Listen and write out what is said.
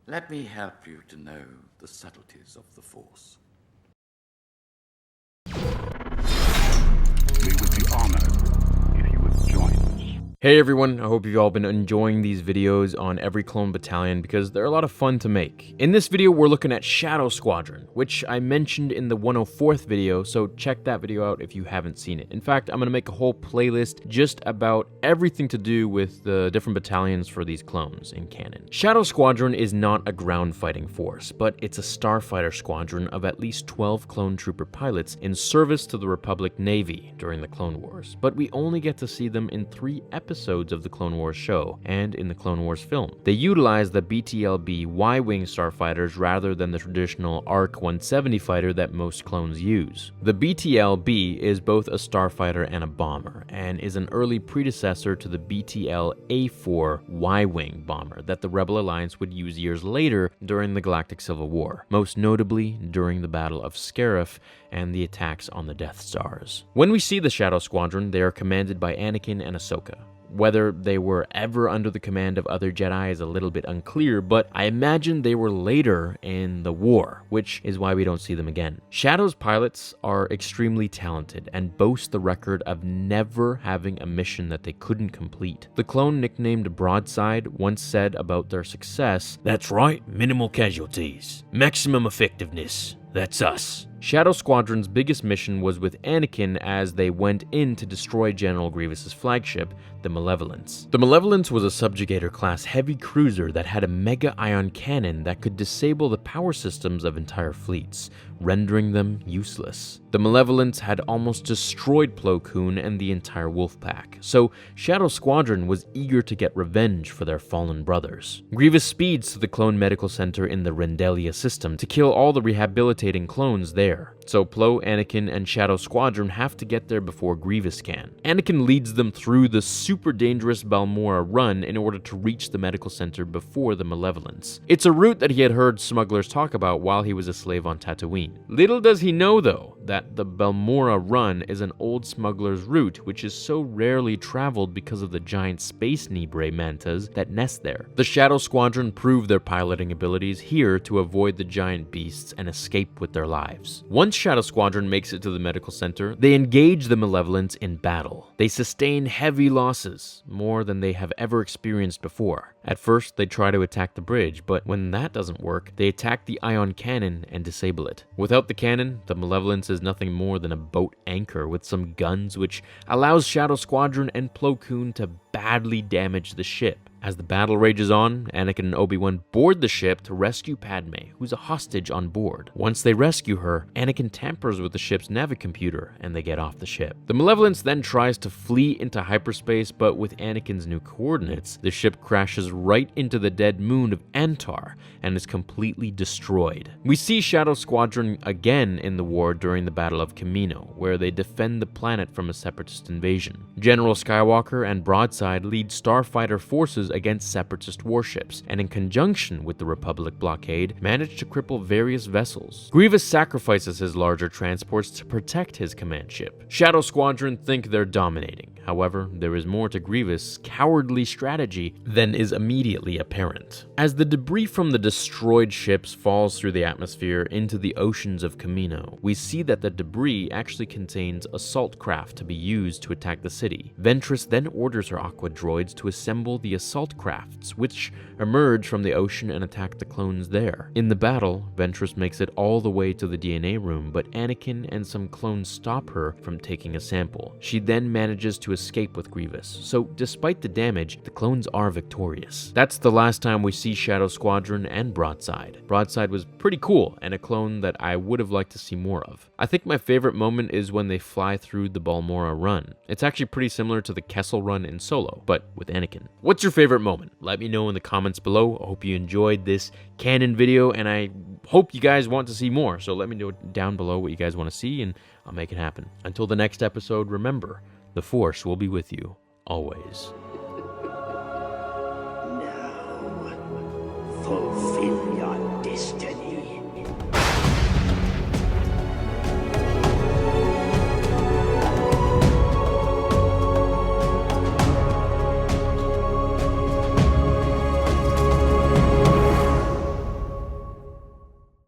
Let me help you to know the subtleties of the Force. We would be honored if you would join us. Hey everyone, I hope you've all been enjoying these videos on every clone battalion because they're a lot of fun to make. In this video, we're looking at Shadow Squadron, which I mentioned in the 104th video, so check that video out if you haven't seen it. In fact, I'm going to make a whole playlist just about everything to do with the different battalions for these clones in canon. Shadow Squadron is not a ground fighting force, but it's a starfighter squadron of at least 12 clone trooper pilots in service to the Republic Navy during the Clone Wars, but we only get to see them in 3 episodes of the Clone Wars show and in the Clone Wars film. They utilize the BTLB Y-Wing starfighters rather than the traditional ARC 170 fighter that most clones use. The BTLB is both a starfighter and a bomber, and is an early predecessor to the BTL A4 Y-Wing bomber that the Rebel Alliance would use years later during the Galactic Civil War, most notably during the Battle of Scarif and the attacks on the Death Stars. When we see the Shadow Squadron, they are commanded by Anakin and Ahsoka. Whether they were ever under the command of other Jedi is a little bit unclear, but I imagine they were later in the war, which is why we don't see them again. Shadow's pilots are extremely talented and boast the record of never having a mission that they couldn't complete. The clone nicknamed Broadside once said about their success, "That's right, minimal casualties, maximum effectiveness. That's us." Shadow Squadron's biggest mission was with Anakin as they went in to destroy General Grievous's flagship, the Malevolence. The Malevolence was a subjugator-class heavy cruiser that had a mega-ion cannon that could disable the power systems of entire fleets, rendering them useless. The Malevolence had almost destroyed Plo Koon and the entire Wolf Pack, so Shadow Squadron was eager to get revenge for their fallen brothers. Grievous speeds to the Clone Medical Center in the Rendelia system to kill all the rehabilitating clones there. So Plo, Anakin, and Shadow Squadron have to get there before Grievous can. Anakin leads them through the super dangerous Balmorra run in order to reach the medical center before the Malevolence. It's a route that he had heard smugglers talk about while he was a slave on Tatooine. Little does he know, though, that the Balmorra run is an old smuggler's route which is so rarely traveled because of the giant space Nibre mantas that nest there. The Shadow Squadron prove their piloting abilities here to avoid the giant beasts and escape with their lives. Once Shadow Squadron makes it to the medical center, they engage the Malevolence in battle. They sustain heavy losses, more than they have ever experienced before. At first, they try to attack the bridge, but when that doesn't work, they attack the ion cannon and disable it. Without the cannon, the Malevolence is nothing more than a boat anchor with some guns, which allows Shadow Squadron and Plo Koon to badly damage the ship. As the battle rages on, Anakin and Obi-Wan board the ship to rescue Padme, who's a hostage on board. Once they rescue her, Anakin tampers with the ship's navicomputer, and they get off the ship. The Malevolence then tries to flee into hyperspace, but with Anakin's new coordinates, the ship crashes right into the dead moon of Antar and is completely destroyed. We see Shadow Squadron again in the war during the Battle of Kamino, where they defend the planet from a separatist invasion. General Skywalker and Broadside lead starfighter forces against separatist warships, and in conjunction with the Republic blockade, managed to cripple various vessels. Grievous sacrifices his larger transports to protect his command ship. Shadow Squadron think they're dominating. However, there is more to Grievous' cowardly strategy than is immediately apparent. As the debris from the destroyed ships falls through the atmosphere into the oceans of Kamino, we see that the debris actually contains assault craft to be used to attack the city. Ventress then orders her Aqua droids to assemble the assault crafts, which emerge from the ocean and attack the clones there. In the battle, Ventress makes it all the way to the DNA room, but Anakin and some clones stop her from taking a sample. She then manages to escape with Grievous, so despite the damage, the clones are victorious. That's the last time we see Shadow Squadron and Broadside. Broadside was pretty cool, and a clone that I would have liked to see more of. I think my favorite moment is when they fly through the Balmorra run. It's actually pretty similar to the Kessel run in Solo, but with Anakin. What's your favorite moment? Let me know in the comments below. I hope you enjoyed this canon video, and I hope you guys want to see more, so let me know down below what you guys want to see, and I'll make it happen. Until the next episode, remember, the Force will be with you, always. Now, fulfill your destiny.